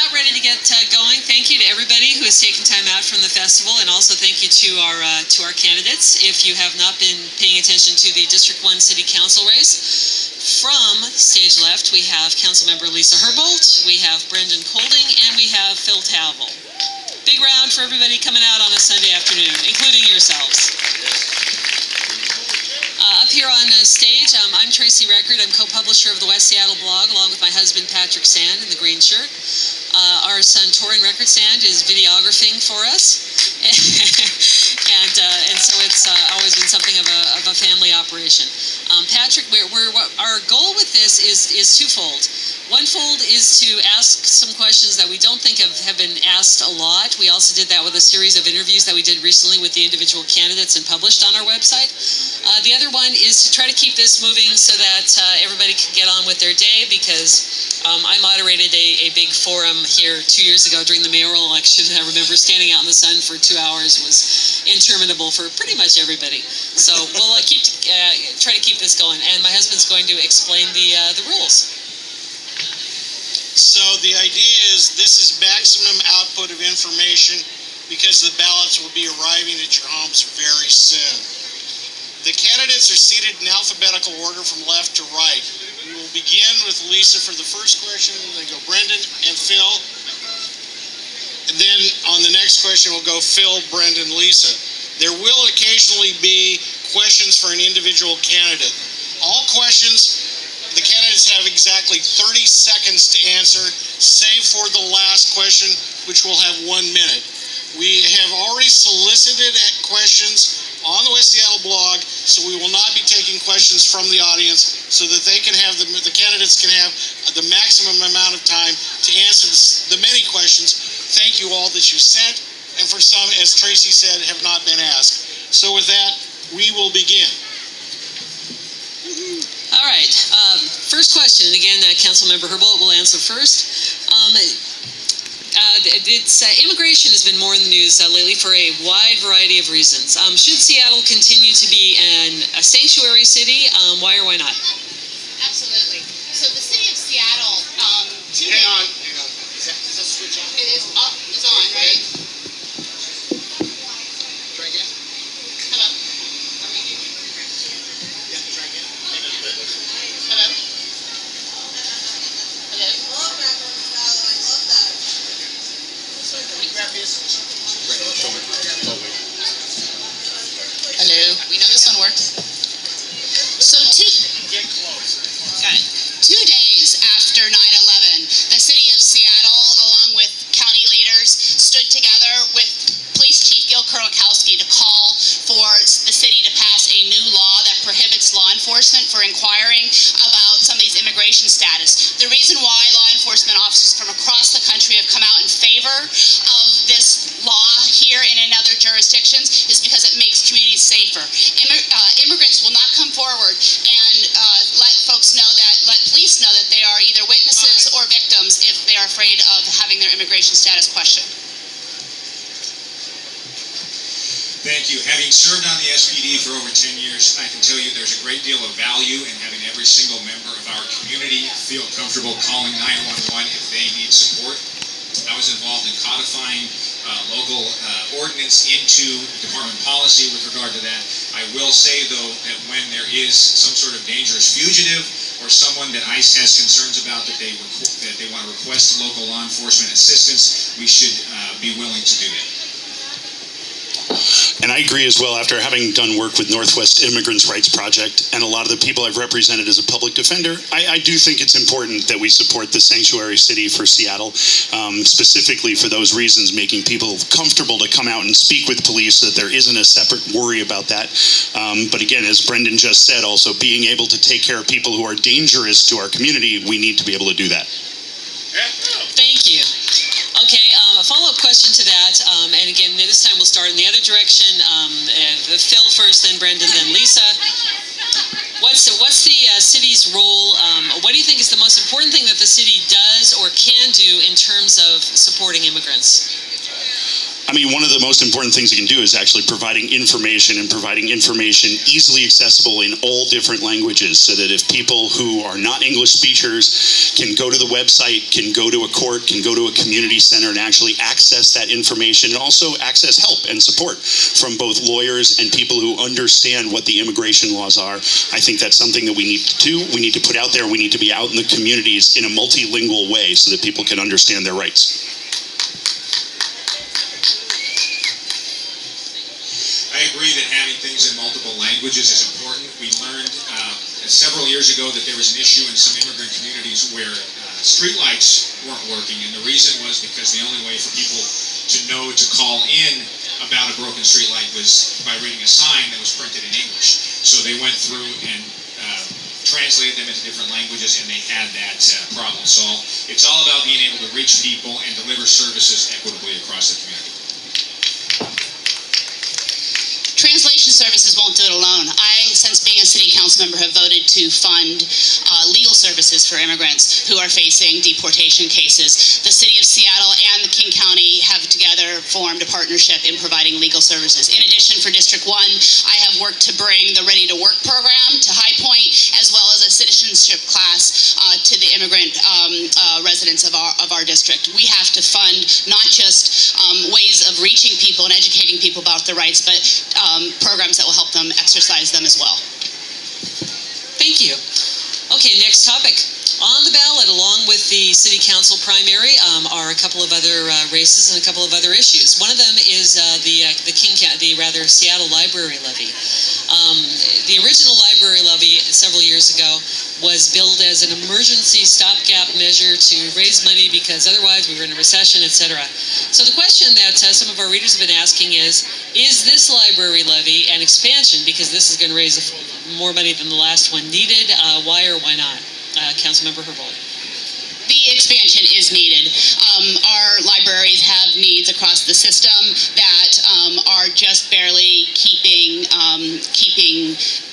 about ready to get going. Thank you to everybody who has taken time out from the festival, and also thank you to our candidates. If you have not been paying attention to the District 1 City Council race, from stage left we have Councilmember Lisa Herbold, we have Brendan Colding, and we have Phil Tavel. Big round for everybody coming out on a Sunday afternoon, including yourselves. Up here on stage, I'm Tracy Record. I'm co-publisher of the West Seattle blog, along with my husband Patrick Sand in the green shirt. Our son Torin Record Sand is videographing for us, and so it's always been something of a family operation. Patrick, our goal with this is twofold. One-fold is to ask some questions that we don't think have been asked a lot. We also did that with a series of interviews that we did recently with the individual candidates and published on our website. The other one is to try to keep this moving so that everybody can get on with their day, because I moderated a big forum here 2 years ago during the mayoral election, and I remember standing out in the sun for 2 hours was interminable for pretty much everybody. So we'll try to keep this going, and my husband's going to explain the rules. So the idea is this is maximum output of information because the ballots will be arriving at your homes very soon. The candidates are seated in alphabetical order from left to right. We will begin with Lisa for the first question, and then go Brendan and Phil. And then on the next question we'll go Phil, Brendan, Lisa. There will occasionally be questions for an individual candidate. All questions, the candidates have exactly 30 seconds to answer, save for the last question, which will have 1 minute. We have already solicited questions on the West Seattle blog, so we will not be taking questions from the audience, so that they can have the candidates can have the maximum amount of time to answer the many questions. Thank you all that you sent, and for some, as Tracy said, have not been asked. So with that, we will begin. All right. First question, again, Councilmember Herbold will answer first. Immigration has been more in the news lately for a wide variety of reasons. Should Seattle continue to be a sanctuary city? Why or why not? Absolutely. So the city of Seattle, Hang on. Does that switch on? It is up. It's on, right? Try again. Hello. Yeah, try again. Hello. Hello. Hello. We know this one works. So Get close. Got it. 2 days after 9/11, the city of Seattle, along with county leaders, stood together with Police Chief Gil Kurokowski to call for the city to pass a new law that prohibits law enforcement for inquiring about somebody's immigration status. The reason why law enforcement officers from across the country have come out in favor of this law here and in other jurisdictions is because it makes communities safer. Immigrants will not come forward and let police know that they are either witnesses or victims if they are afraid of having their immigration status questioned. Thank you. Having served on the SPD for over 10 years, I can tell you there's a great deal of value in having every single member of our community feel comfortable calling 911 if they need support. I was involved in codifying local ordinance into department policy with regard to that. I will say, though, that when there is some sort of dangerous fugitive or someone that ICE has concerns about that they want to request local law enforcement assistance, we should be willing to do that. And I agree as well, after having done work with Northwest Immigrants' Rights Project and a lot of the people I've represented as a public defender, I do think it's important that we support the sanctuary city for Seattle, specifically for those reasons, making people comfortable to come out and speak with police so that there isn't a separate worry about that. But again, as Brendan just said, also being able to take care of people who are dangerous to our community, we need to be able to do that. Thank you. Okay, a follow-up question to that, and again, this time we'll start in the other direction. Phil first, then Brendan, then Lisa. What's the city's role? What do you think is the most important thing that the city does or can do in terms of supporting immigrants? I mean, one of the most important things you can do is actually providing information and providing information easily accessible in all different languages so that if people who are not English speakers can go to the website, can go to a court, can go to a community center and actually access that information and also access help and support from both lawyers and people who understand what the immigration laws are. I think that's something that we need to do. We need to put out there. We need to be out in the communities in a multilingual way so that people can understand their rights. I agree that having things in multiple languages is important. We learned several years ago that there was an issue in some immigrant communities where streetlights weren't working, and the reason was because the only way for people to know to call in about a broken streetlight was by reading a sign that was printed in English. So they went through and translated them into different languages, and they had that problem solved. It's all about being able to reach people and deliver services equitably across the community. Translation services won't do it alone. I, since being a city council member, have voted to fund legal services for immigrants who are facing deportation cases. The city of Seattle and the King County have together formed a partnership in providing legal services. In addition, for District 1, I have worked to bring the Ready to Work program to High Point, as well as a citizenship class to the immigrant residents of our district. We have to fund not just ways of reaching people and educating people about their rights, but programs that will help them exercise them as well. Thank you. Okay, next topic. On the ballot, along with the city council primary, are a couple of other races and a couple of other issues. One of them is the Seattle library levy. The original library levy several years ago was billed as an emergency stopgap measure to raise money because otherwise we were in a recession, etc. So the question that some of our readers have been asking is this library levy an expansion, because this is going to raise more money than the last one, needed? Why or why not? Councilmember Herbold. The expansion is needed. Our libraries have needs across the system that are just barely keeping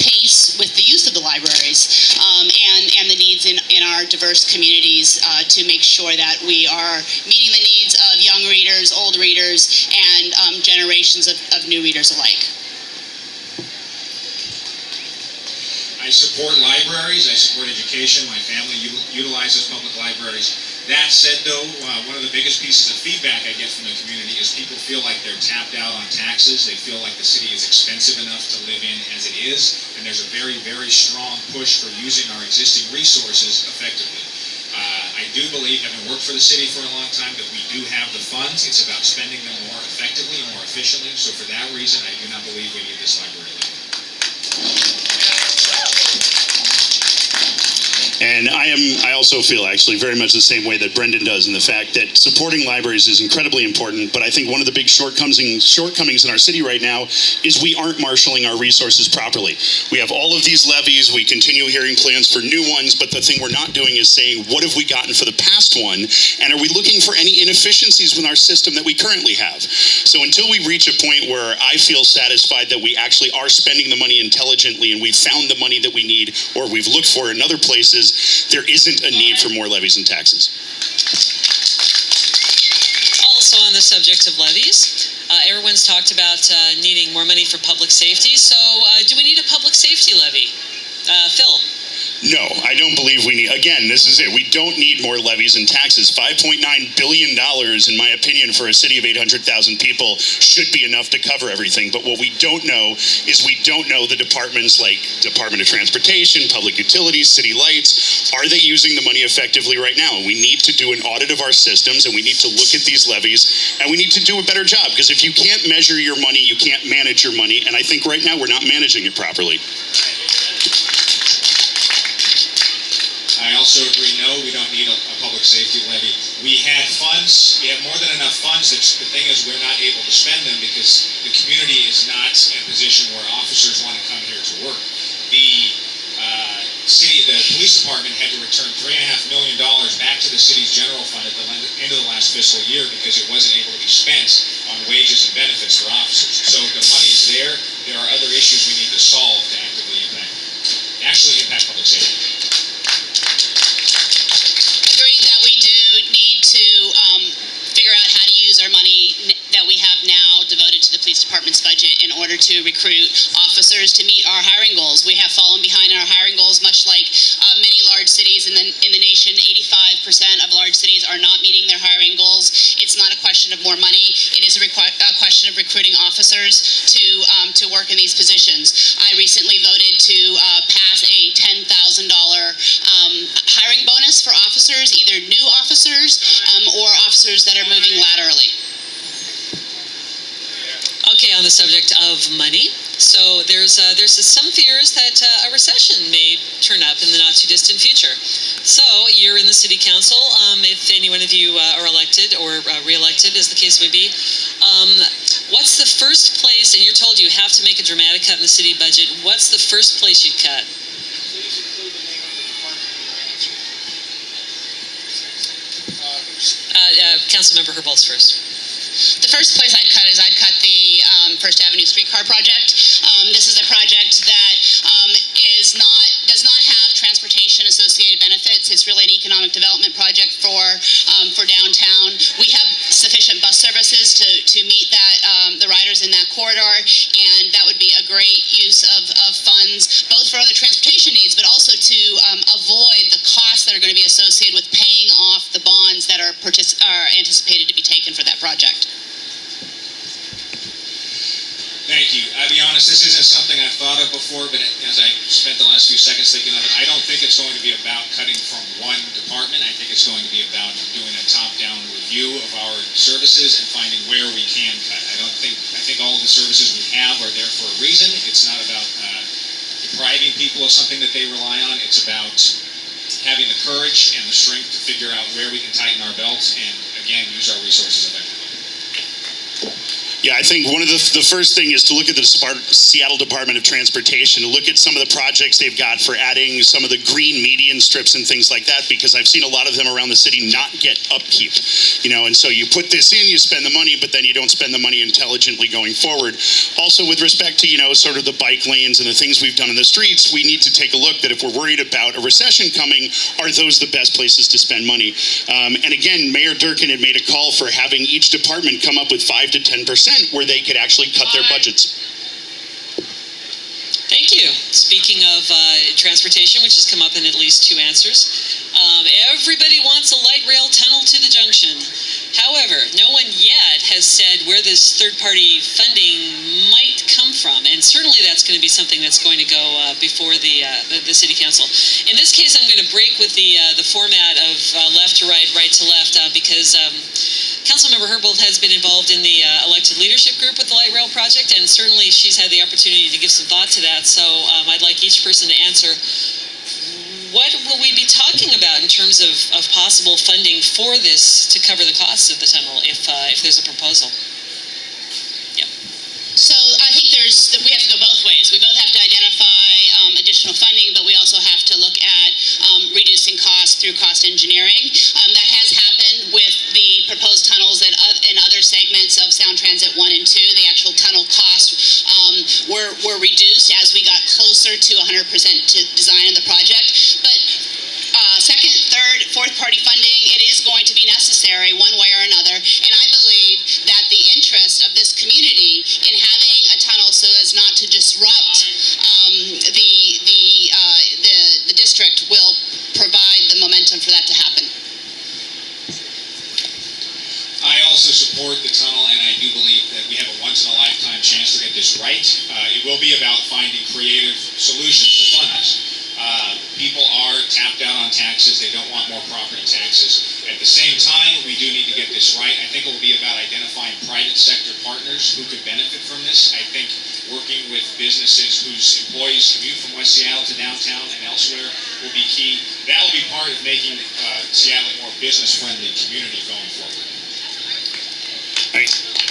pace with the use of the libraries and the needs in our diverse communities to make sure that we are meeting the needs of young readers, old readers, and generations of new readers alike. I support libraries, I support education, my family utilizes public libraries. That said though, one of the biggest pieces of feedback I get from the community is people feel like they're tapped out on taxes, they feel like the city is expensive enough to live in as it is, and there's a very, very strong push for using our existing resources effectively. I do believe, having worked for the city for a long time, that we do have the funds. It's about spending them more effectively and more efficiently, so for that reason I do not believe we need this library levy. And I also feel actually very much the same way that Brendan does, in the fact that supporting libraries is incredibly important, but I think one of the big shortcomings in our city right now is we aren't marshaling our resources properly. We have all of these levies, we continue hearing plans for new ones, but the thing we're not doing is saying, what have we gotten for the past one, and are we looking for any inefficiencies with our system that we currently have? So until we reach a point where I feel satisfied that we actually are spending the money intelligently and we've found the money that we need or we've looked for in other places, there isn't a need for more levies and taxes. Also on the subject of levies, everyone's talked about needing more money for public safety. So do we need a public safety levy? Phil? No, I don't believe we need, again, this is it. We don't need more levies and taxes. $5.9 billion, in my opinion, for a city of 800,000 people should be enough to cover everything. But what we don't know is we don't know the departments like Department of Transportation, Public Utilities, City Lights. Are they using the money effectively right now? And we need to do an audit of our systems, and we need to look at these levies, and we need to do a better job. Because if you can't measure your money, you can't manage your money. And I think right now we're not managing it properly. I also agree, no, we don't need a public safety levy. We had funds, we have more than enough funds. The thing is, we're not able to spend them because the community is not in a position where officers want to come here to work. The police department had to return $3.5 million back to the city's general fund at the end of the last fiscal year because it wasn't able to be spent on wages and benefits for officers. So the money's there. There are other issues we need to solve to actively impact public safety. Agree that we do need to figure out how to use our money that we have order to recruit officers to meet our hiring goals. We have fallen behind in our hiring goals, much like many large cities in the nation. 85% of large cities are not meeting their hiring goals. It's not a question of more money. It is a question of recruiting officers to work in these positions. I recently voted to pass a $10,000 hiring bonus for officers, either new officers or officers that are moving laterally. Okay, on the subject of money, so there's some fears that a recession may turn up in the not too distant future. So you're in the city council. If any one of you are elected or re-elected, as the case may be, what's the first place? And you're told you have to make a dramatic cut in the city budget. What's the first place you'd cut? Please include the name of the department in your answer. Councilmember Herbolz first. The first place I'd cut the First Avenue streetcar project. This is a project that does not have transportation associated benefits. It's really an economic development project for downtown. We have sufficient bus services to meet the riders in that corridor, and that would be a great use of funds, both for other transportation needs, but also to avoid the costs that are going to be associated with paying off the bonds that are anticipated to be taken for that project. Thank you. I'll be honest, this isn't something I've thought of before, but as I spent the last few seconds thinking of it, I don't think it's going to be about cutting from one department. I think it's going to be about doing a top-down review of our services and finding where we can cut. I think all of the services we have are there for a reason. It's not about depriving people of something that they rely on. It's about having the courage and the strength to figure out where we can tighten our belts and, again, use our resources effectively. Yeah, I think one of the first thing is to look at the Seattle Department of Transportation, to look at some of the projects they've got for adding some of the green median strips and things like that, because I've seen a lot of them around the city not get upkeep, and so you put this in, you spend the money, but then you don't spend the money intelligently going forward. Also, with respect to, sort of the bike lanes and the things we've done in the streets, we need to take a look that if we're worried about a recession coming, are those the best places to spend money? And again, Mayor Durkin had made a call for having each department come up with 5 to 10% where they could actually cut their budgets. Thank you. Speaking of transportation, which has come up in at least 2 answers, everybody wants a light rail tunnel to the junction. However, no one yet has said where this third-party funding might come from, and certainly that's going to be something that's going to go before the city council. In this case, I'm going to break with the format of left to right, right to left, because Councilmember Herbold has been involved in the elected leadership group with the light rail project, and certainly she's had the opportunity to give some thought to that. So I'd like each person to answer, what will we be talking about in terms of possible funding for this to cover the costs of the tunnel if there's a proposal? Yeah. So I think we have to go both ways. We both have to identify additional funding, but we also have to look at reducing costs through cost engineering. That has happened with the proposed tunnels in other segments of Sound Transit 1 and 2. The actual tunnel costs were reduced as we got closer to 100% design of the project. But second, third, fourth-party funding, it is going to be necessary one way or another. And I believe that the interest of this community in having a tunnel so as not to disrupt the district will provide the momentum for that to happen. I also support the tunnel, and I do believe that we have a once-in-a-lifetime chance to get this right. It will be about finding creative solutions to fund this. People are tapped out on taxes. They don't want more property taxes. At the same time, we do need to get this right. I think it will be about identifying private sector partners who could benefit from this. I think working with businesses whose employees commute from West Seattle to downtown and elsewhere will be key. That will be part of making Seattle a more business-friendly community going forward.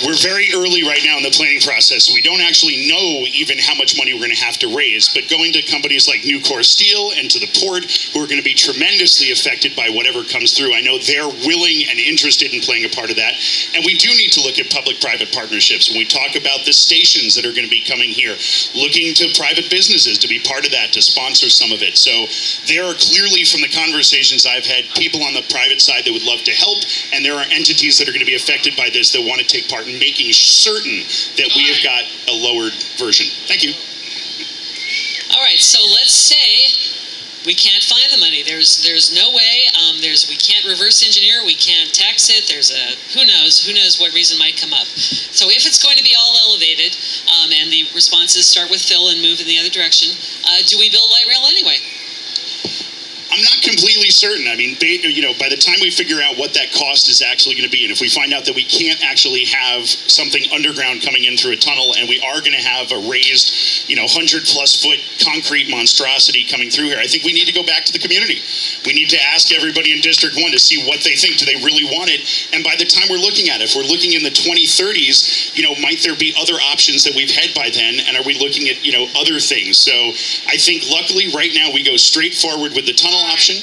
We're very early right now in the planning process, so we don't actually know even how much money we're going to have to raise. But going to companies like Nucor Steel and to the port, who are going to be tremendously affected by whatever comes through, I know they're willing and interested in playing a part of that. And we do need to look at public-private partnerships. When we talk about the stations that are going to be coming here, looking to private businesses to be part of that, to sponsor some of it. So there are clearly, from the conversations I've had, people on the private side that would love to help, and there are entities that are going to be affected by this that want to take part in in making certain that we have got a lowered version. Thank you. All right, so let's say we can't find the money. There's no way. We can't reverse engineer. We can't tax it. Who knows what reason might come up. So if it's going to be all elevated, and the responses start with Phil and move in the other direction, do we build light rail anyway? I'm not completely certain. I mean, by the time we figure out what that cost is actually going to be, and if we find out that we can't actually have something underground coming in through a tunnel, and we are going to have a raised, 100-plus foot concrete monstrosity coming through here, I think we need to go back to the community. We need to ask everybody in District 1 to see what they think. Do they really want it? And by the time we're looking at it, if we're looking in the 2030s, might there be other options that we've had by then? And are we looking at, other things? So I think luckily right now we go straight forward with the tunnel option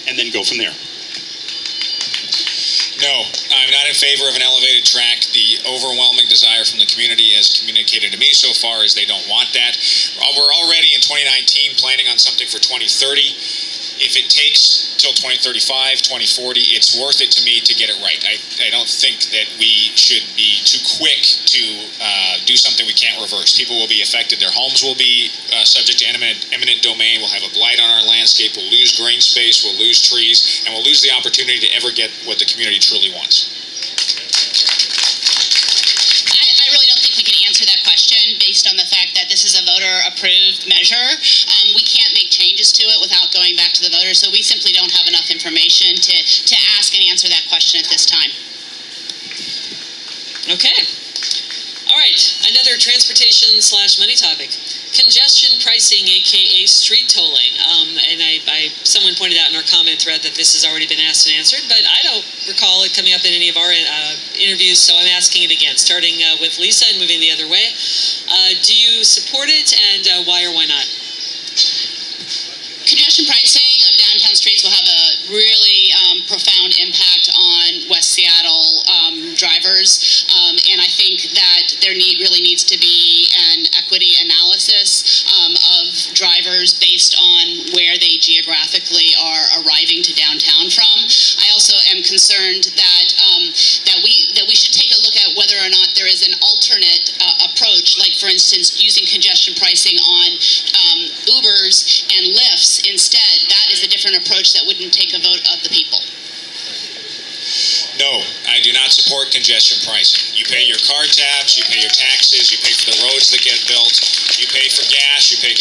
and then go from there. No, I'm not in favor of an elevated track. The overwhelming desire from the community has communicated to me so far is they don't want that. We're already in 2019 planning on something for 2030. If it takes till 2035, 2040, it's worth it to me to get it right. I don't think that we should be too quick to do something we can't reverse. People will be affected. Their homes will be subject to eminent domain. We'll have a blight on our landscape. We'll lose green space. We'll lose trees. And we'll lose the opportunity to ever get what the community truly wants. I really don't think we can answer that question based on the fact that this is a voter-approved measure. We can't make changes to it without going back to the voters, so we simply don't have enough information to ask and answer that question at this time. Okay. All right, another transportation/money topic. Congestion pricing, aka street tolling. And someone pointed out in our comment thread that this has already been asked and answered, but I don't recall it coming up in any of our interviews, so I'm asking it again, starting with Lisa and moving the other way. Do you support it, and why or why not? Congestion pricing of downtown streets will have a really profound impact on West Seattle drivers, and I think that there really needs to be an equity analysis of drivers based on where they geographically are arriving to downtown from. I also am concerned that we should take a look at whether or not there is an alternate approach, like for instance using congestion pricing on Ubers and Lyfts instead. That is a different approach that wouldn't take a vote of the people. No, I do not support congestion pricing. You pay your car tabs, you pay your taxes, you pay for the roads that get built, you pay for gas, you pay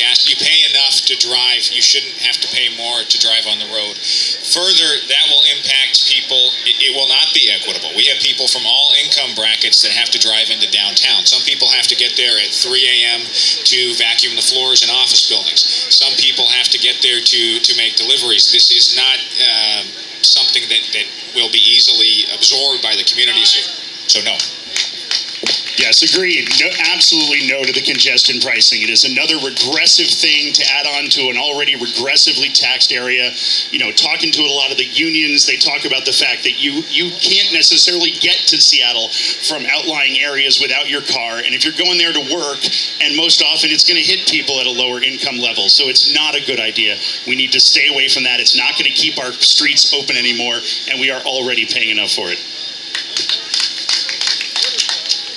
enough to drive. You shouldn't have to pay more to drive on the road. Further, that will impact people. It will not be equitable. We have people from all income brackets that have to drive into downtown. Some people have to get there at 3 a.m. to vacuum the floors in office buildings. Some people have to get there to make deliveries. This is not something that will be easily absorbed by the community, so no. Yes, agreed. No, absolutely no to the congestion pricing. It is another regressive thing to add on to an already regressively taxed area. Talking to a lot of the unions, they talk about the fact that you can't necessarily get to Seattle from outlying areas without your car. And if you're going there to work, and most often it's going to hit people at a lower income level. So it's not a good idea. We need to stay away from that. It's not going to keep our streets open anymore, and we are already paying enough for it.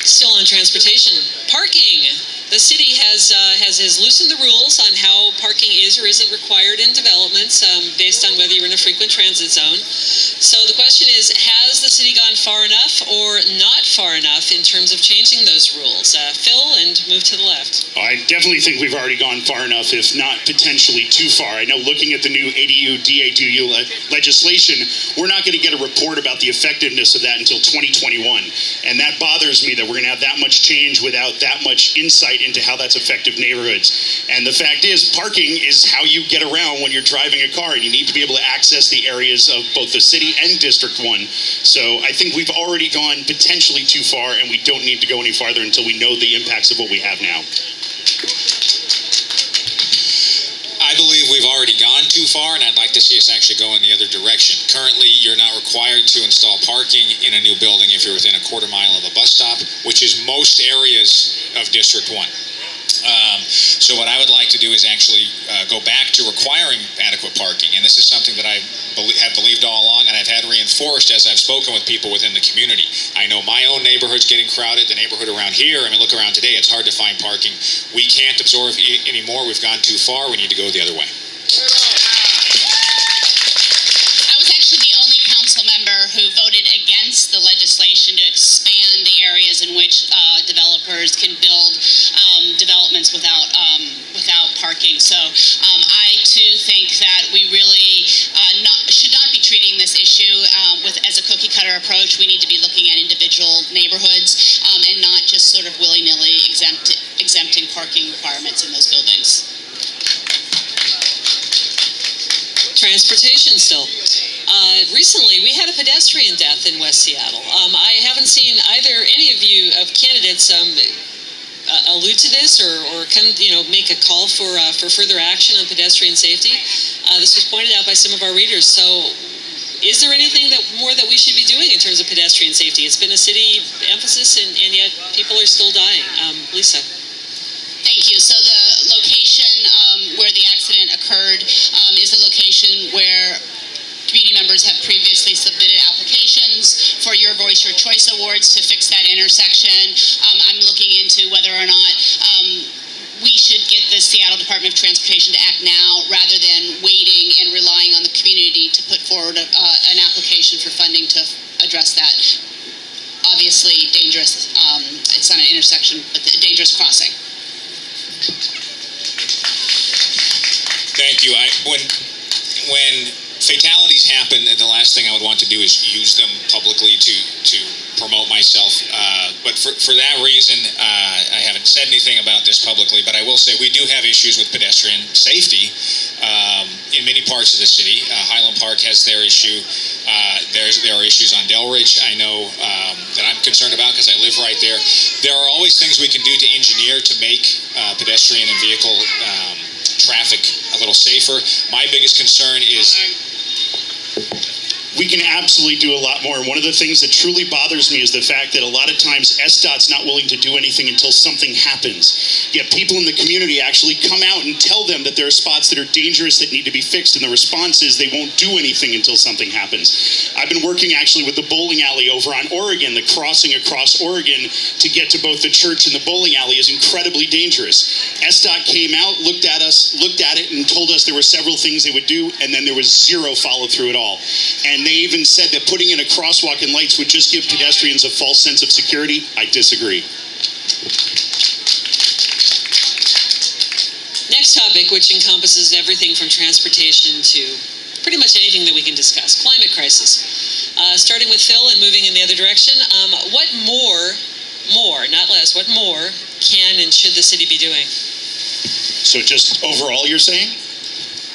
Still on transportation, parking. The city has loosened the rules on how parking is or isn't required in developments based on whether you're in a frequent transit zone. So the question is, has the city gone far enough or not far enough in terms of changing those rules? Phil, and move to the left. I definitely think we've already gone far enough, if not potentially too far. I know looking at the new ADU, DADU legislation, we're not going to get a report about the effectiveness of that until 2021. And that bothers me that we're going to have that much change without that much insight into how that's affected neighborhoods. And the fact is, parking is how you get around when you're driving a car, and you need to be able to access the areas of both the city and District 1. So I think we've already gone potentially too far, and we don't need to go any farther until we know the impacts of what we have now. I believe we've already gone too far, and I'd like to see us actually go in the other direction. Currently, you're not required to install parking in a new building if you're within a quarter mile of a bus stop, which is most areas of District 1. So what I would like to do is actually go back to requiring adequate parking, and this is something that I have believed all along, and I've had reinforced reinforced as I've spoken with people within the community. I know my own neighborhood's getting crowded. The neighborhood around here, I mean, look around today, it's hard to find parking. We can't absorb anymore. We've gone too far. We need to go the other way. I was actually the only council member who voted against the legislation to expand the areas in which developers can build developments without parking. So I too think that we really should not be treating this issue as a cookie cutter approach. We need to be looking at individual neighborhoods and not just sort of willy-nilly exempting parking requirements in those buildings. Transportation still. Recently, we had a pedestrian death in West Seattle. I haven't seen either any of you of candidates allude to this or come, make a call for further action on pedestrian safety. This was pointed out by some of our readers. So, is there anything more that we should be doing in terms of pedestrian safety? It's been a city emphasis, and yet people are still dying. Lisa. Thank you. So the location where the accident occurred is a location where community members have previously submitted applications for Your Voice, Your Choice awards to fix that intersection. I'm looking into whether or not we should get the Seattle Department of Transportation to act now rather than waiting and relying on the community to put forward an application for funding to address that. Obviously dangerous, it's not an intersection, but a dangerous crossing. Thank you. When fatalities happen, the last thing I would want to do is use them publicly to promote myself. But for that reason, I haven't said anything about this publicly, but I will say we do have issues with pedestrian safety in many parts of the city. Highland Park has their issue. There are issues on Delridge I know that I'm concerned about because I live right there. There are always things we can do to engineer to make pedestrian and vehicle traffic a little safer. My biggest concern is we can absolutely do a lot more. And one of the things that truly bothers me is the fact that a lot of times SDOT's not willing to do anything until something happens. Yet people in the community actually come out and tell them that there are spots that are dangerous that need to be fixed, and the response is they won't do anything until something happens. I've been working actually with the bowling alley over on Oregon. The crossing across Oregon to get to both the church and the bowling alley is incredibly dangerous. SDOT came out, looked at it, and told us there were several things they would do, and then there was zero follow through at all. And they even said that putting in a crosswalk and lights would just give pedestrians a false sense of security. I disagree. Next topic, which encompasses everything from transportation to pretty much anything that we can discuss, climate crisis. Starting with Phil and moving in the other direction, what more, not less, what more can and should the city be doing? So just overall, you're saying?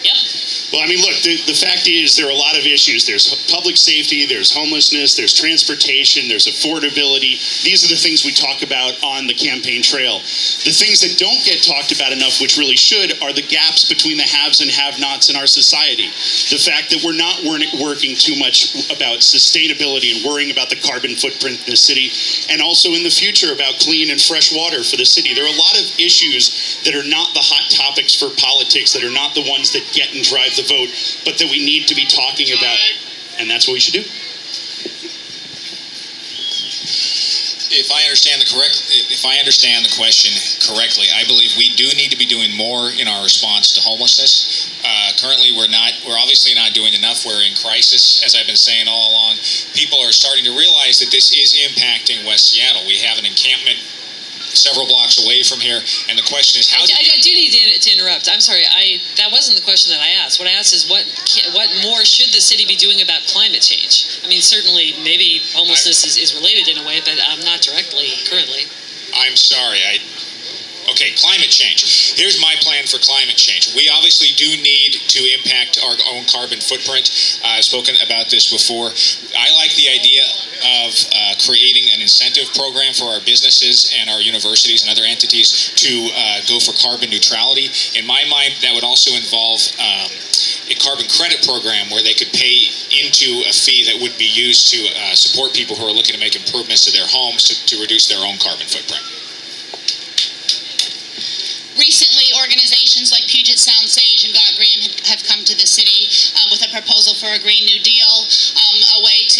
Yep. Well, I mean, look, the fact is there are a lot of issues. There's public safety, there's homelessness, there's transportation, there's affordability. These are the things we talk about on the campaign trail. The things that don't get talked about enough, which really should, are the gaps between the haves and have-nots in our society. The fact that we're not working too much about sustainability and worrying about the carbon footprint in the city, and also in the future about clean and fresh water for the city. There are a lot of issues that are not the hot topics for politics, that are not the ones that get and drive the vote, but that we need to be talking about, and that's what we should do. If I understand the question correctly, I believe we do need to be doing more in our response to homelessness. Currently, we're obviously not doing enough. We're in crisis, as I've been saying all along. People are starting to realize that this is impacting West Seattle. We have an encampment several blocks away from here, and the question is how. I do need to interrupt. I'm sorry. That wasn't the question that I asked. What I asked is what more should the city be doing about climate change? I mean, certainly, maybe homelessness is related in a way, but not directly currently. I'm sorry. Okay, climate change. Here's my plan for climate change. We obviously do need to impact our own carbon footprint. I've spoken about this before. I like the idea of creating an incentive program for our businesses and our universities and other entities to go for carbon neutrality. In my mind, that would also involve a carbon credit program where they could pay into a fee that would be used to support people who are looking to make improvements to their homes to reduce their own carbon footprint. Recently, organizations like Puget Sound Sage and Got Green have come to the city with a proposal for a Green New Deal, a way to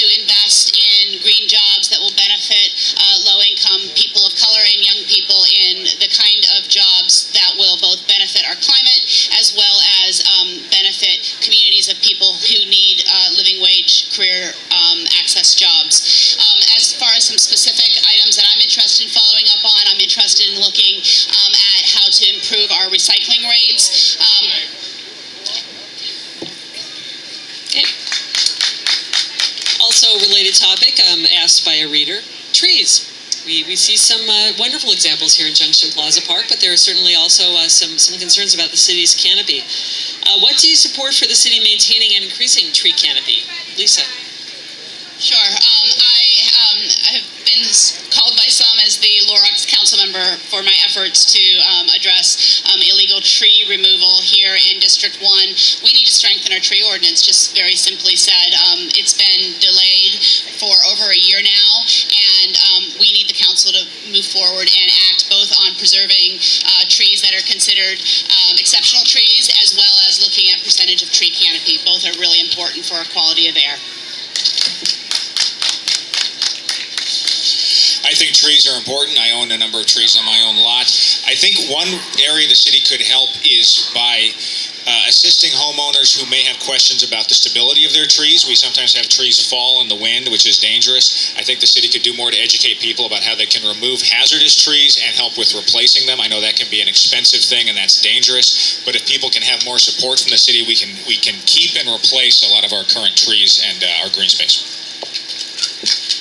access jobs. As far as some specific items that I'm interested in following up on, I'm interested in looking at how to improve our recycling rates. Also a related topic, asked by a reader, trees. We see some wonderful examples here in Junction Plaza Park, but there are certainly also some concerns about the city's canopy. What do you support for the city maintaining and increasing tree canopy? Lisa. Sure. I have been called by some as the Lorax council member for my efforts to address illegal tree removal here in District 1. We need to strengthen our tree ordinance, just very simply said. It's been delayed for over a year now, and we need the council to move forward and act both on preserving trees that are considered exceptional trees, as well as looking at percentage of tree canopy. Both are really important for our quality of air. I think trees are important. I own a number of trees on my own lot. I think one area the city could help is by assisting homeowners who may have questions about the stability of their trees. We sometimes have trees fall in the wind, which is dangerous. I think the city could do more to educate people about how they can remove hazardous trees and help with replacing them. I know that can be an expensive thing and that's dangerous, but if people can have more support from the city, we can keep and replace a lot of our current trees and our green space.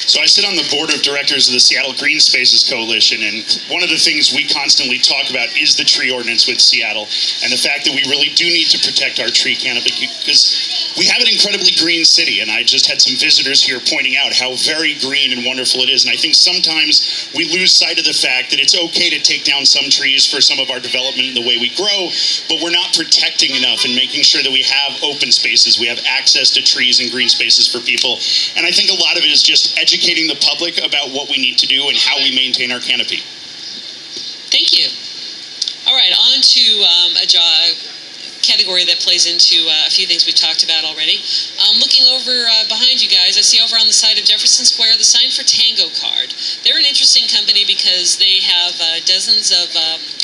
So I sit on the board of directors of the Seattle Green Spaces Coalition, and one of the things we constantly talk about is the tree ordinance with Seattle, and the fact that we really do need to protect our tree canopy, because we have an incredibly green city, and I just had some visitors here pointing out how very green and wonderful it is, and I think sometimes we lose sight of the fact that it's okay to take down some trees for some of our development and the way we grow, but we're not protecting enough and making sure that we have open spaces, we have access to trees and green spaces for people, and I think a lot of it is just educating the public about what we need to do and how we maintain our canopy. Thank you. All right, on to a category that plays into a few things we've talked about already. Looking over behind you guys, I see over on the side of Jefferson Square the sign for Tango Card. They're an interesting company because they have dozens of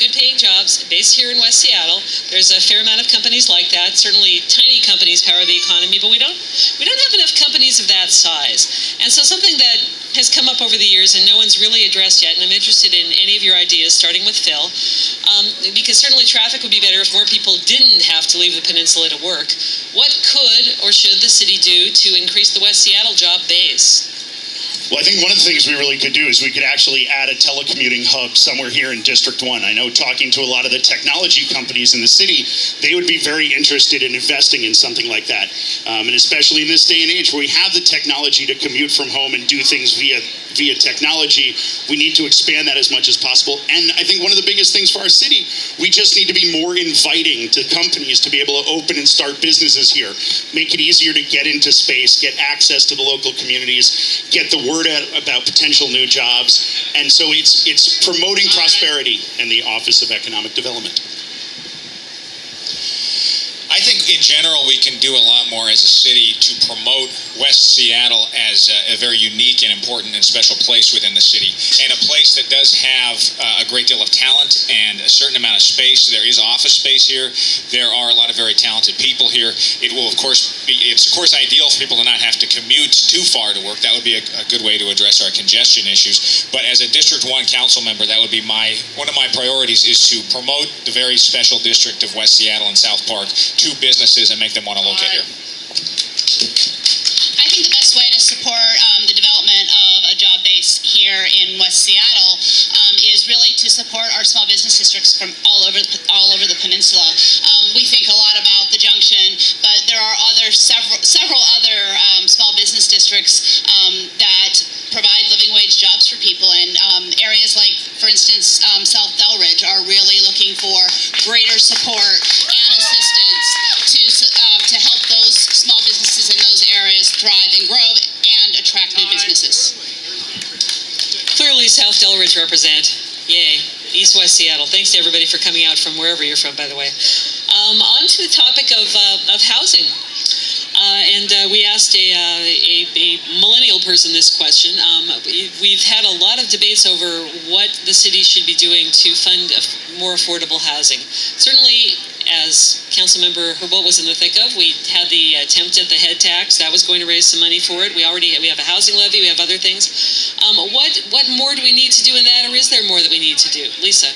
good-paying jobs based here in West Seattle. There's a fair amount of companies like that. Certainly, tiny companies power the economy, but we don't have enough companies of that size. And so something that has come up over the years and no one's really addressed yet, and I'm interested in any of your ideas, starting with Phil, because certainly traffic would be better if more people didn't have to leave the peninsula to work. What could or should the city do to increase the West Seattle job base? Well, I think one of the things we really could do is we could actually add a telecommuting hub somewhere here in District 1. I know talking to a lot of the technology companies in the city, they would be very interested in investing in something like that. And especially in this day and age where we have the technology to commute from home and do things via technology, we need to expand that as much as possible. And I think one of the biggest things for our city, we just need to be more inviting to companies to be able to open and start businesses here. Make it easier to get into space, get access to the local communities, get the word out about potential new jobs. And so it's promoting prosperity in the Office of Economic Development. I think in general we can do a lot more as a city to promote West Seattle as a very unique and important and special place within the city, and a place that does have a great deal of talent and a certain amount of space. There is office space here. There are a lot of very talented people here. It will of course it's of course ideal for people to not have to commute too far to work. That would be a good way to address our congestion issues. But as a District 1 council member, that would be one of my priorities, is to promote the very special district of West Seattle and South Park to businesses and make them want to locate here. I think the best way to support the development of a job base here in West Seattle is really to support our small business districts from all over the peninsula. We think a lot about the Junction, but there are several other small business districts that provide living wage jobs for people, and areas like, for instance, South Delridge are really looking for greater support and assistance to help those small businesses in those areas thrive and grow and attract new businesses. Clearly, South Delridge represent. Yay. East-West Seattle. Thanks to everybody for coming out from wherever you're from, by the way. On to the topic of housing. We asked a millennial person this question. We've had a lot of debates over what the city should be doing to fund more affordable housing. Certainly, as Councilmember Herbold was in the thick of, we had the attempt at the head tax. That was going to raise some money for it. We have a housing levy. We have other things. What more do we need to do in that, or is there more that we need to do? Lisa?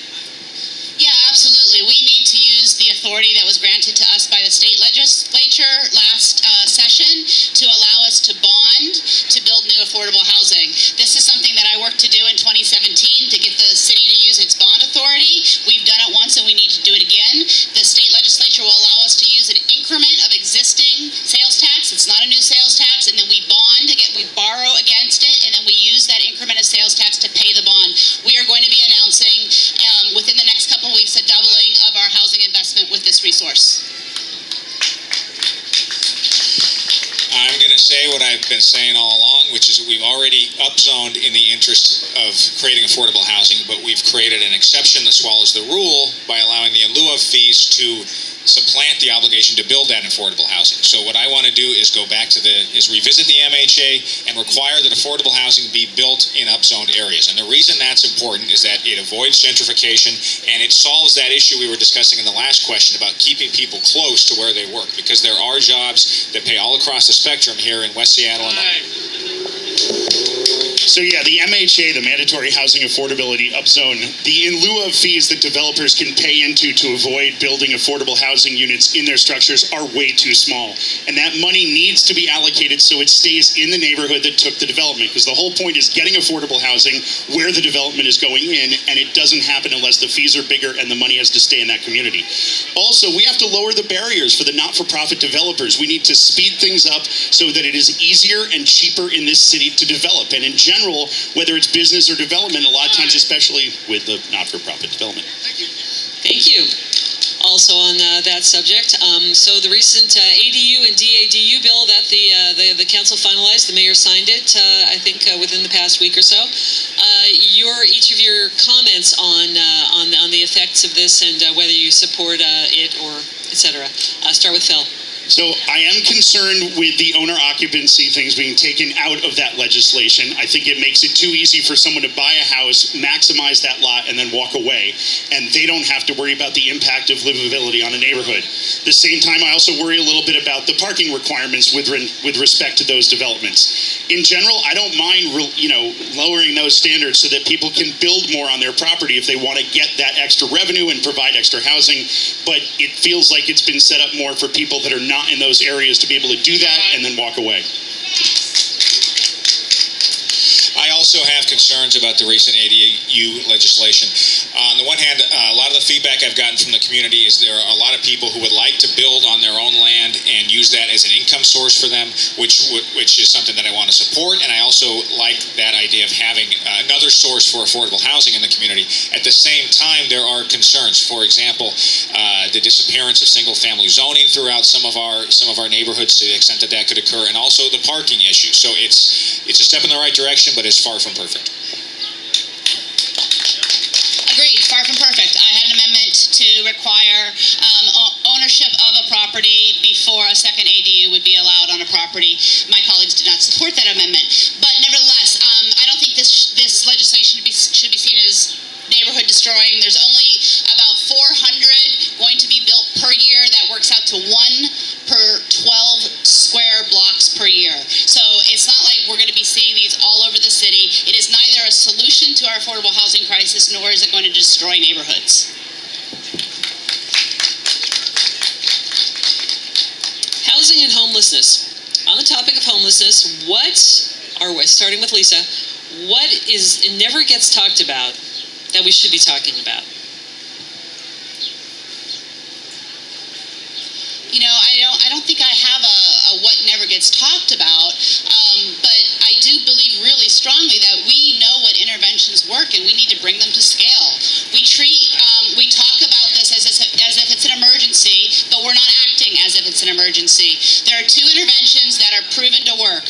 Yeah, absolutely. We need to use the authority that was granted to us by the state legislature last session to allow us to bond to build new affordable housing. This is something that I worked to do in 2017 to get the city to use its bond authority. We've done it once and we need to do it again. The state legislature will allow us to use an increment of existing sales tax. It's not a new sales tax, and then we borrow against it, and then we use that increment of sales tax to pay the bond. We are going to be announcing within the next couple weeks a doubling of our housing investment with this resource. I'm going to say what I've been saying all along, which is that we've already upzoned in the interest of creating affordable housing, but we've created an exception that swallows the rule by allowing the in lieu of fees to supplant the obligation to build that affordable housing. So what I want to do is go back to revisit the MHA and require that affordable housing be built in upzoned areas. And the reason that's important is that it avoids gentrification and it solves that issue we were discussing in the last question about keeping people close to where they work, because there are jobs that pay all across the spectrum here in West Seattle. So yeah, the MHA, the Mandatory Housing Affordability Upzone, the in lieu of fees that developers can pay into to avoid building affordable housing units in their structures are way too small. And that money needs to be allocated so it stays in the neighborhood that took the development, because the whole point is getting affordable housing where the development is going in, and it doesn't happen unless the fees are bigger and the money has to stay in that community. Also, we have to lower the barriers for the not-for-profit developers. We need to speed things up so that it is easier and cheaper in this city to develop. And in general, whether it's business or development, a lot of times, especially with the not-for-profit development. Thank you. Also on that subject, so the recent ADU and DADU bill that the council finalized, the mayor signed it, I think within the past week or so. Each of your comments on the effects of this and whether you support it or etc. Start with Phil. So I am concerned with the owner occupancy things being taken out of that legislation. I think it makes it too easy for someone to buy a house, maximize that lot, and then walk away, and they don't have to worry about the impact of livability on a neighborhood. At the same time, I also worry a little bit about the parking requirements with respect to those developments. In general, I don't mind lowering those standards so that people can build more on their property if they want to get that extra revenue and provide extra housing, but it feels like it's been set up more for people that are not in those areas to be able to do that and then walk away. I also have concerns about the recent ADU legislation. On the one hand, a lot of the feedback I've gotten from the community is there are a lot of people who would like to build on their own land and use that as an income source for them, which is something that I want to support. And I also like that idea of having another source for affordable housing in the community. At the same time, there are concerns. For example, the disappearance of single-family zoning throughout some of our neighborhoods, to the extent that that could occur, and also the parking issue. So it's a step in the right direction, but it's far from perfect. Agreed, far from perfect. I had an amendment to require ownership of a property before a second ADU would be allowed on a property. My colleagues did not support that amendment. But nevertheless, I don't think this legislation should be seen as neighborhood destroying. There's only about 400 going to be built per year. That works out to 1 per 12 square blocks per year. So it's not like we're going to be seeing these all over the city. It is neither a solution to our affordable housing crisis, nor is it going to destroy neighborhoods. Housing and homelessness. On the topic of homelessness, starting with Lisa, what never gets talked about that we should be talking about? I don't think I have a what never gets talked about, but I do believe really strongly that we know what interventions work and we need to bring them to scale. We talk about this as if it's an emergency, but we're not acting as if it's an emergency. There are 2 interventions that are proven to work.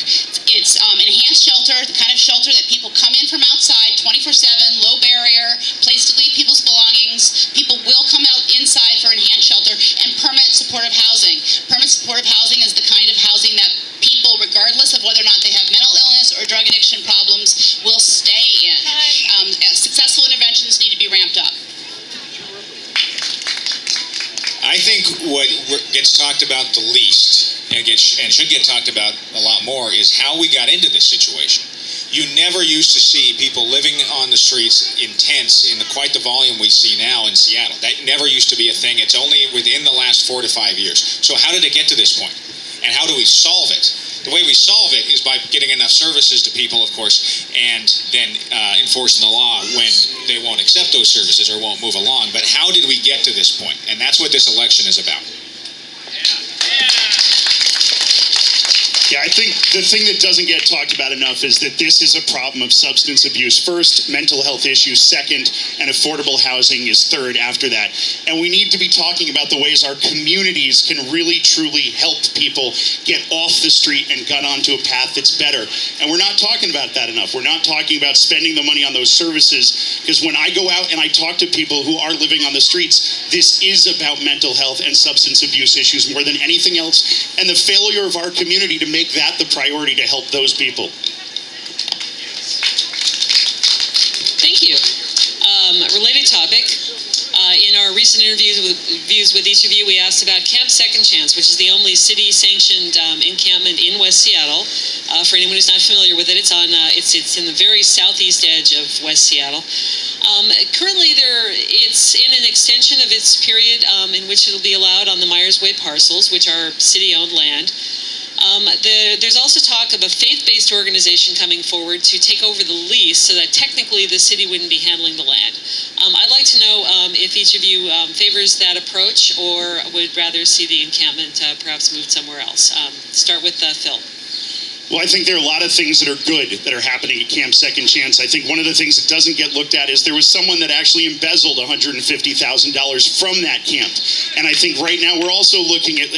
It's enhanced shelter, the kind of shelter that people come in from outside 24/7, low barrier, place to leave people's belongings. People will come out inside for enhanced shelter, and permanent supportive housing. Permanent supportive housing is the kind of housing that people, regardless of whether or not they have mental illness or drug addiction problems, will stay in. Successful interventions need to be ramped up. I think gets talked about the least, and should get talked about a lot more, is how we got into this situation. You never used to see people living on the streets in tents in quite the volume we see now in Seattle. That never used to be a thing. It's only within the last 4 to 5 years. So how did it get to this point? And how do we solve it? The way we solve it is by getting enough services to people, of course, and then enforcing the law when they won't accept those services or won't move along. But how did we get to this point? And that's what this election is about. Yeah, I think the thing that doesn't get talked about enough is that this is a problem of substance abuse first, mental health issues second, and affordable housing is third after that. And we need to be talking about the ways our communities can really, truly help people get off the street and get onto a path that's better. And we're not talking about that enough. We're not talking about spending the money on those services, because when I go out and I talk to people who are living on the streets, this is about mental health and substance abuse issues more than anything else, and the failure of our community to make that the priority to help those people. Thank you. Related topic. In our recent interviews with each of you, we asked about Camp Second Chance, which is the only city-sanctioned encampment in West Seattle. For anyone who's not familiar with it, it's on it's in the very southeast edge of West Seattle. Currently, it's in an extension of its period in which it'll be allowed on the Myers Way parcels, which are city-owned land. There's also talk of a faith-based organization coming forward to take over the lease so that technically the city wouldn't be handling the land. I'd like to know if each of you favors that approach or would rather see the encampment perhaps moved somewhere else. Start with Phil. Well, I think there are a lot of things that are good that are happening at Camp Second Chance. I think one of the things that doesn't get looked at is there was someone that actually embezzled $150,000 from that camp. And I think right now we're also looking at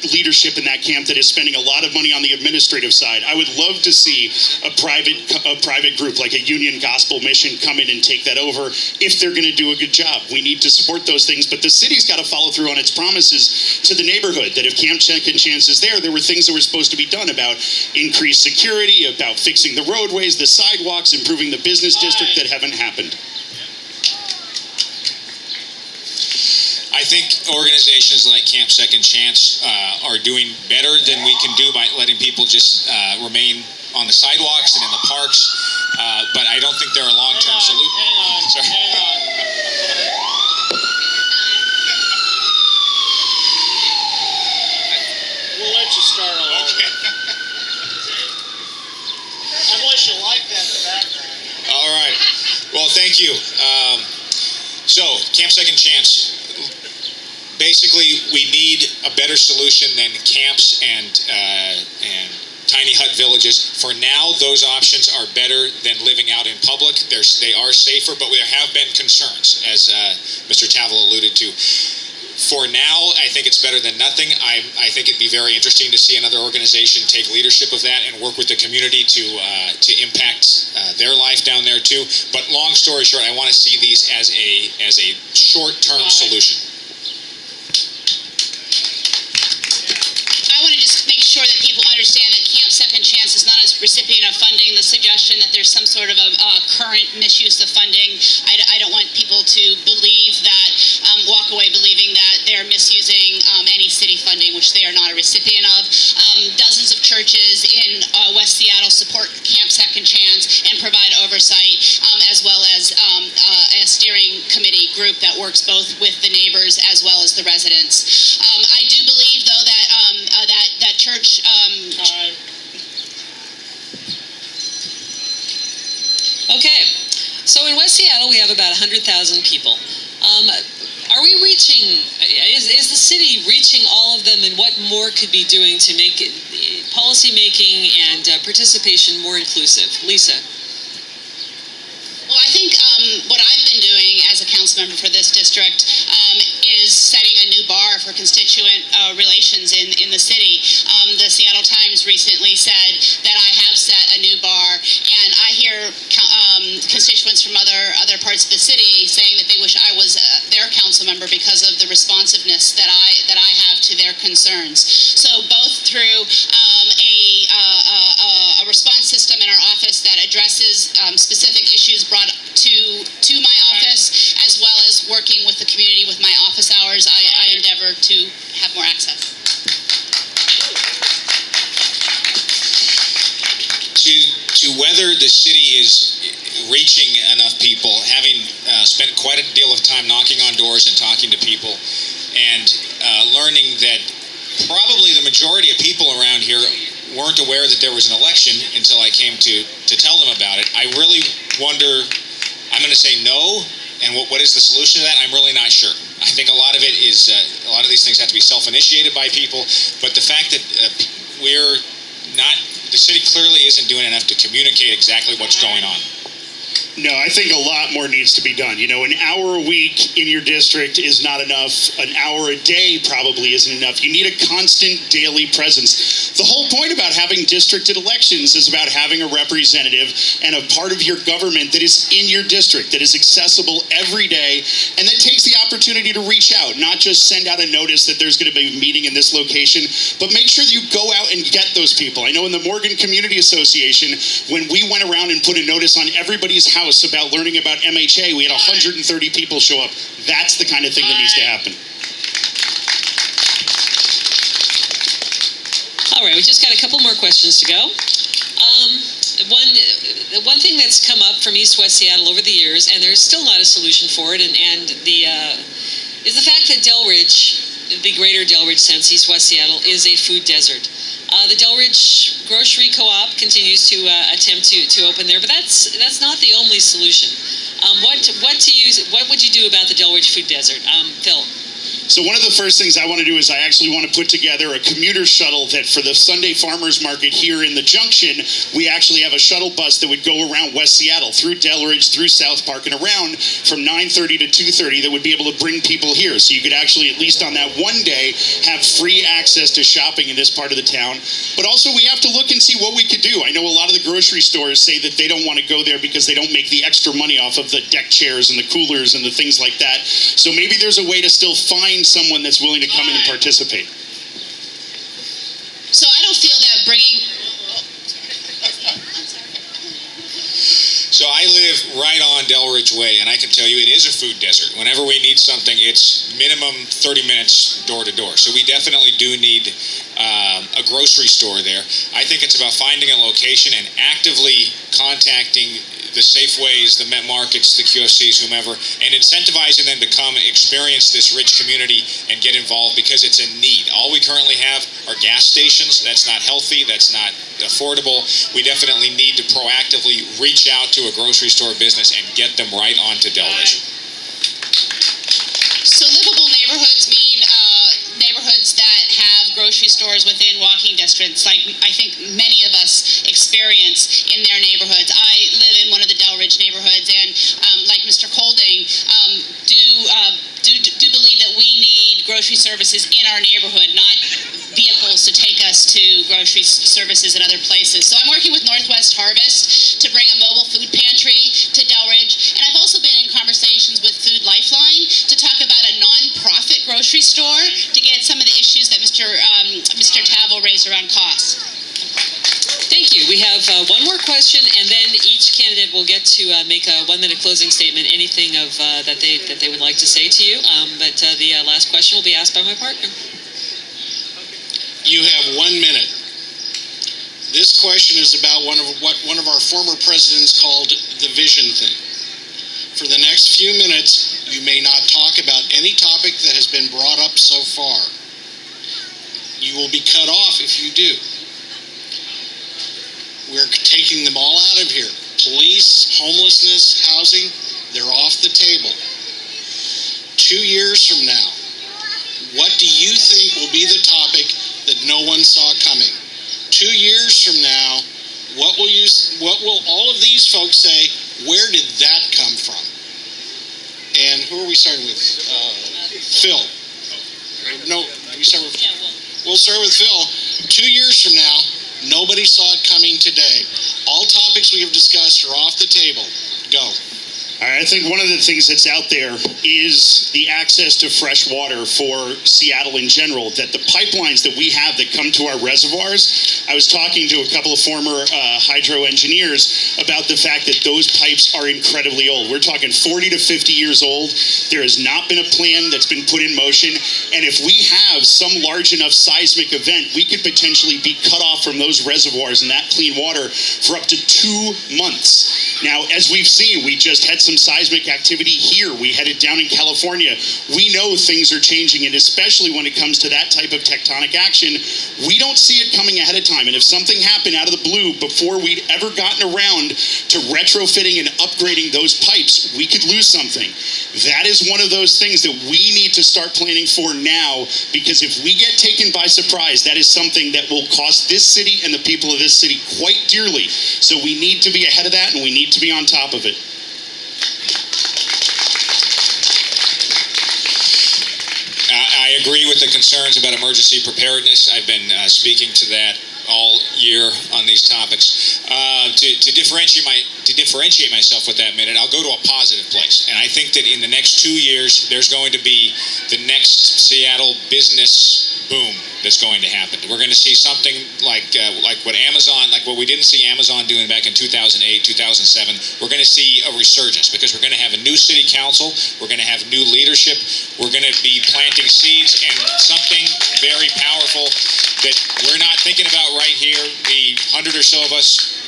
leadership in that camp that is spending a lot of money on the administrative side. I would love to see a private group like a Union Gospel Mission come in and take that over if they're going to do a good job. We need to support those things, but the city's got to follow through on its promises to the neighborhood, that if Camp Second Chance is there were things that were supposed to be done about increased security, about fixing the roadways, the sidewalks, improving the business district that haven't happened. I think organizations like Camp Second Chance are doing better than we can do by letting people just remain on the sidewalks and in the parks, but I don't think they're a long-term solution. Hang on. We'll let you start all over. Okay. Unless you like that in the background. All right. Well, thank you. So, Camp Second Chance. Basically, we need a better solution than camps and tiny hut villages. For now, those options are better than living out in public. They are safer, but there have been concerns, as Mr. Tavel alluded to. For now, I think it's better than nothing. I think it'd be very interesting to see another organization take leadership of that and work with the community to impact their life down there too. But long story short, I want to see these as a short-term solution. I want to just make sure that people understand that Camp Second Chance is not a recipient of funding. The suggestion that there's some sort of a current misuse of funding, I don't want people to believe that, walk away believing that they're misusing any city funding, which they are not a recipient of. Dozens of churches in West Seattle support Camp Second Chance and provide oversight, as well as a steering committee group that works both with the neighbors as well as the residents. I do believe, though, that that church. Okay, so in West Seattle we have about 100,000 people. Are we reaching, is the city reaching all of them, and what more could be doing to make policy making and participation more inclusive? Lisa. Well, I think what I've been doing as a council member for this district is setting a new bar for constituent relations in the city. The Seattle Times recently said that I have set a new bar, and I hear constituents from other parts of the city saying that they wish I was their council member because of the responsiveness that I have to their concerns. So both through a response to system in our office that addresses specific issues brought to my office, as well as working with the community with my office hours. I endeavor to have more access. To whether the city is reaching enough people, having spent quite a deal of time knocking on doors and talking to people, and learning that probably the majority of people around here weren't aware that there was an election until I came to tell them about it. I really wonder, I'm going to say no, and what is the solution to that? I'm really not sure. I think a lot of it is, a lot of these things have to be self-initiated by people, but the fact that the city clearly isn't doing enough to communicate exactly what's going on. No, I think a lot more needs to be done. You know, an hour a week in your district is not enough. An hour a day probably isn't enough. You need a constant daily presence. The whole point about having districted elections is about having a representative and a part of your government that is in your district, that is accessible every day, and that takes the opportunity to reach out, not just send out a notice that there's going to be a meeting in this location, but make sure that you go out and get those people. I know in the Morgan Community Association, when we went around and put a notice on everybody's house about learning about MHA, we had 130 people show up. That's the kind of thing that needs to happen. All right, we just got a couple more questions to go. One thing that's come up from East-West Seattle over the years, and there's still not a solution for it, is the fact that Delridge, the greater Delridge sense, East-West Seattle, is a food desert. The Delridge Grocery Co-op continues to attempt to open there, but that's not the only solution. What would you do about the Delridge Food Desert, Phil? So one of the first things I want to do is I actually want to put together a commuter shuttle that for the Sunday farmers market here in the Junction, we actually have a shuttle bus that would go around West Seattle, through Delridge, through South Park, and around from 9:30 to 2:30 that would be able to bring people here. So you could actually, at least on that one day, have free access to shopping in this part of the town. But also we have to look and see what we could do. I know a lot of the grocery stores say that they don't want to go there because they don't make the extra money off of the deck chairs and the coolers and the things like that. So maybe there's a way to still find someone that's willing to come in and participate. So I don't feel that bringing... So I live right on Delridge Way, and I can tell you it is a food desert. Whenever we need something, it's minimum 30 minutes door to door. So we definitely do need a grocery store there. I think it's about finding a location and actively contacting the Safeways, the Met Markets, the QFCs, whomever, and incentivizing them to come experience this rich community and get involved because it's a need. All we currently have are gas stations. That's not healthy. That's not affordable. We definitely need to proactively reach out to a grocery store business and get them right onto Delridge. So livable neighborhoods mean neighborhoods that have grocery stores within walking distance, like I think many of us experience in their neighborhoods. I live in one of the Delridge neighborhoods, and like Mr. Colding, do believe that we need grocery services in our neighborhood, not vehicles to take us to grocery services in other places. So I'm working with Northwest Harvest to bring a mobile food pantry to Delridge, and I've also been in conversations with Food Lifeline to talk about a non-profit grocery store to get some of the issues that Mr. Tavel raised around costs. Thank you. We have one more question, and then each candidate will get to make a 1-minute closing statement, anything of that they would like to say to you. But the last question will be asked by my partner. You have 1 minute. This question is about what one of our former presidents called the vision thing. For the next few minutes, you may not talk about any topic that has been brought up so far. You will be cut off if you do. We're taking them all out of here. Police, homelessness, housing, they're off the table. 2 years from now, what do you think will be the topic that no one saw coming? 2 years from now, what will all of these folks say, where did that come from? And who are we starting with? Phil. No, we'll start with Phil. 2 years from now, nobody saw it coming today. All topics we have discussed are off the table. Go. I think one of the things that's out there is the access to fresh water for Seattle in general, that the pipelines that we have that come to our reservoirs, I was talking to a couple of former hydro engineers about the fact that those pipes are incredibly old. We're talking 40 to 50 years old. There has not been a plan that's been put in motion, and if we have some large enough seismic event, we could potentially be cut off from those reservoirs and that clean water for up to 2 months. Now, as we've seen, we just had some seismic activity here. We had it down in California. We know things are changing, and especially when it comes to that type of tectonic action, we don't see it coming ahead of time. And if something happened out of the blue before we'd ever gotten around to retrofitting and upgrading those pipes, we could lose something. That is one of those things that we need to start planning for now, because if we get taken by surprise, that is something that will cost this city and the people of this city quite dearly. So we need to be ahead of that, and we need to be on top of it. I agree with the concerns about emergency preparedness. I've been speaking to that all year on these topics. To differentiate myself with that minute, I'll go to a positive place. And I think that in the next 2 years, there's going to be the next Seattle business boom that's going to happen. We're going to see something like what we didn't see Amazon doing back in 2008, 2007. We're going to see a resurgence because we're going to have a new city council. We're going to have new leadership. We're going to be planting seeds, and something very powerful that we're not thinking about right here. The 100 or so of us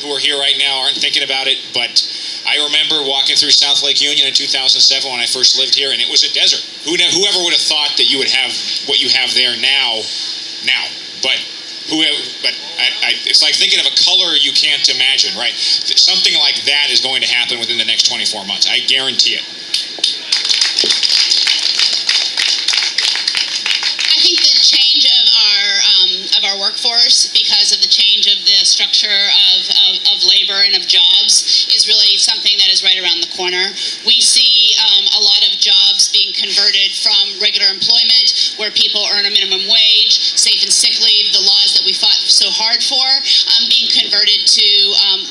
who are here right now aren't thinking about it, but I remember walking through South Lake Union in 2007 when I first lived here, and it was a desert. Whoever would have thought that you would have what you have there now. But it's like thinking of a color you can't imagine, right? Something like that is going to happen within the next 24 months. I guarantee it. I think the change of our workforce, because of the change of the structure of labor and of jobs, is really something that is right around the corner. We see a lot of jobs being converted from regular employment, where people earn a minimum wage, safe and sick leave, the laws that we fought so hard for, being converted to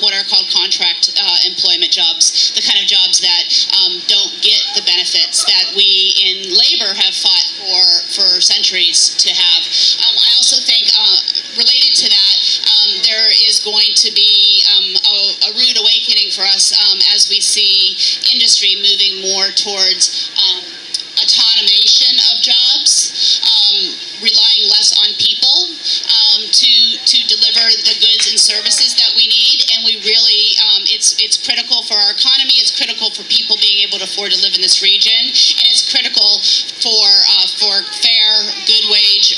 what are called contract employment jobs, the kind of jobs that don't get the benefits that we in labor have fought for centuries to have. I also think related to that, there is going to be a rude awakening for us as we see industry moving more towards automation of jobs, relying less on people to deliver the goods and services that we need. And we really, it's critical for our economy. It's critical for people being able to afford to live in this region, and it's critical for fair, good wage,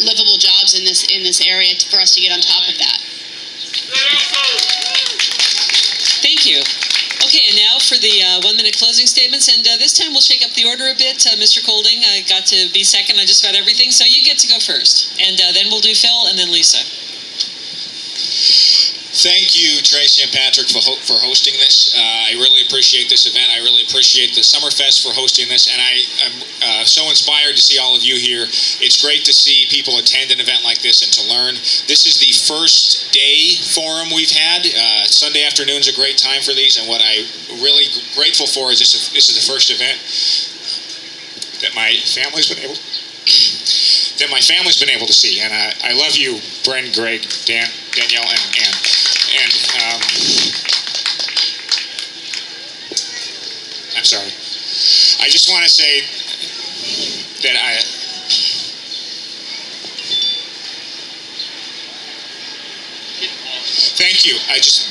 livable jobs in this area for us to get on top of that. Thank you. Okay, and now for the 1-minute closing statements, and this time we'll shake up the order a bit. Mr. Colding got to be second on just about everything, so you get to go first. And then we'll do Phil and then Lisa. Thank you, Tracy and Patrick, for hosting this. I really appreciate this event. I really appreciate the Summerfest for hosting this, and I'm so inspired to see all of you here. It's great to see people attend an event like this and to learn. This is the first day forum we've had. Sunday afternoon's a great time for these, and what I'm really grateful for is this is the first event that my family's been able to see, and I love you, Bren, Greg, Dan, Danielle, and Ann. And I'm sorry. I just want to say that thank you.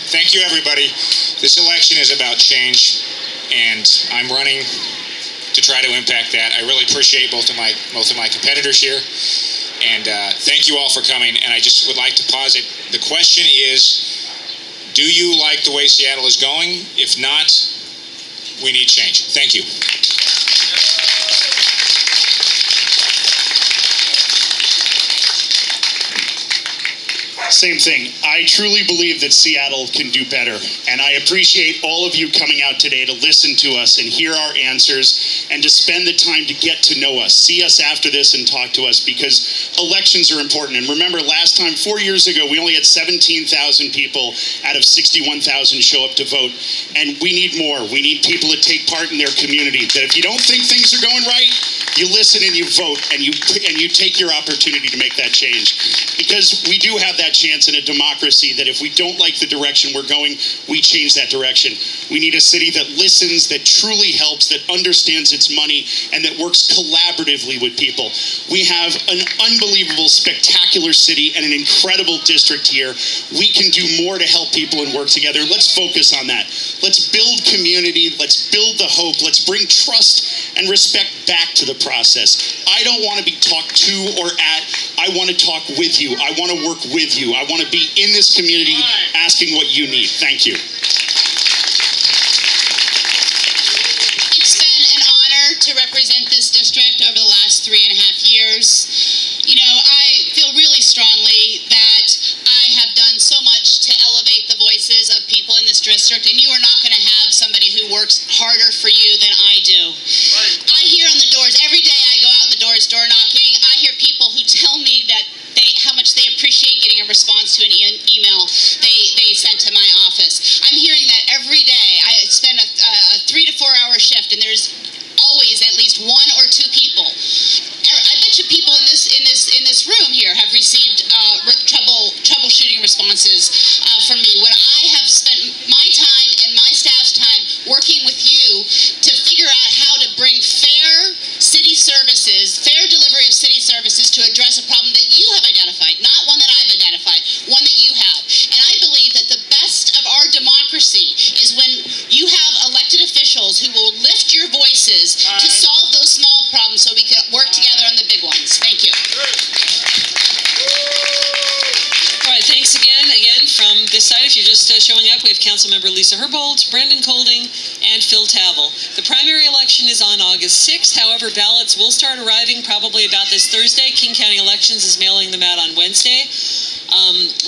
Thank you, everybody. This election is about change, and I'm running to try to impact that. I really appreciate both of my competitors here, and thank you all for coming. And I just would like to posit the question is, do you like the way Seattle is going? If not, we need change. Thank you. Same thing. I truly believe that Seattle can do better, and I appreciate all of you coming out today to listen to us and hear our answers and to spend the time to get to know us, see us after this and talk to us, because elections are important. And remember, last time, 4 years ago, we only had 17,000 people out of 61,000 show up to vote, and we need more. We need people to take part in their community, that if you don't think things are going right, you listen and you vote and you take your opportunity to make that change. Because we do have that chance in a democracy that if we don't like the direction we're going, we change that direction. We need a city that listens, that truly helps, that understands its money, and that works collaboratively with people. We have an unbelievable, spectacular city and an incredible district here. We can do more to help people and work together. Let's focus on that. Let's build community. Let's build the hope. Let's bring trust and respect back to the process. I don't want to be talked to or at. I want to talk with you. I want to work with you. I want to be in this community asking what you need. Thank you. It's been an honor to represent this district over the last 3.5 years. You know, I feel really strongly that I have done so much to elevate the voices of people in this district, and you are not going to have somebody who works harder for you than I do. I hear on the doors, every day I go out in the doors door knocking, I hear people who tell me that how much they appreciate getting a response to an email they sent to my office. I'm hearing that every day. I spend a 3 to 4 hour shift, and there's always at least 1 or 2 people. I bet you people in this room here have received troubleshooting responses from me. When I have spent my time and my staff's time working with you to figure out how to bring fair city services, fair delivery of city services to address a problem that you have identified, not one that I've identified, one that you have. And I believe that the best of our democracy is when you have elected officials who will lift your voices to solve those small problems so we can work together on the big ones. Thank you. All right, thanks again from this side. If you're just showing up, we have Councilmember Lisa Herbold, Brendan Colding, and Phil Tavel. The primary election is on August 6th. However, ballots will start arriving probably about this Thursday. King County Elections is mailing them out on Wednesday.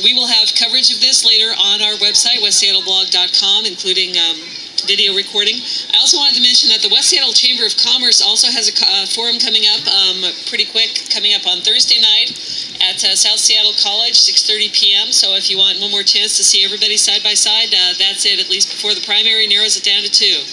We will have coverage of this later on our website, westseattleblog.com, including video recording. I also wanted to mention that the West Seattle Chamber of Commerce also has a forum coming up pretty quick, coming up on Thursday night at South Seattle College, 6:30 p.m. So if you want one more chance to see everybody side by side, that's it, at least before the primary narrows it down to 2.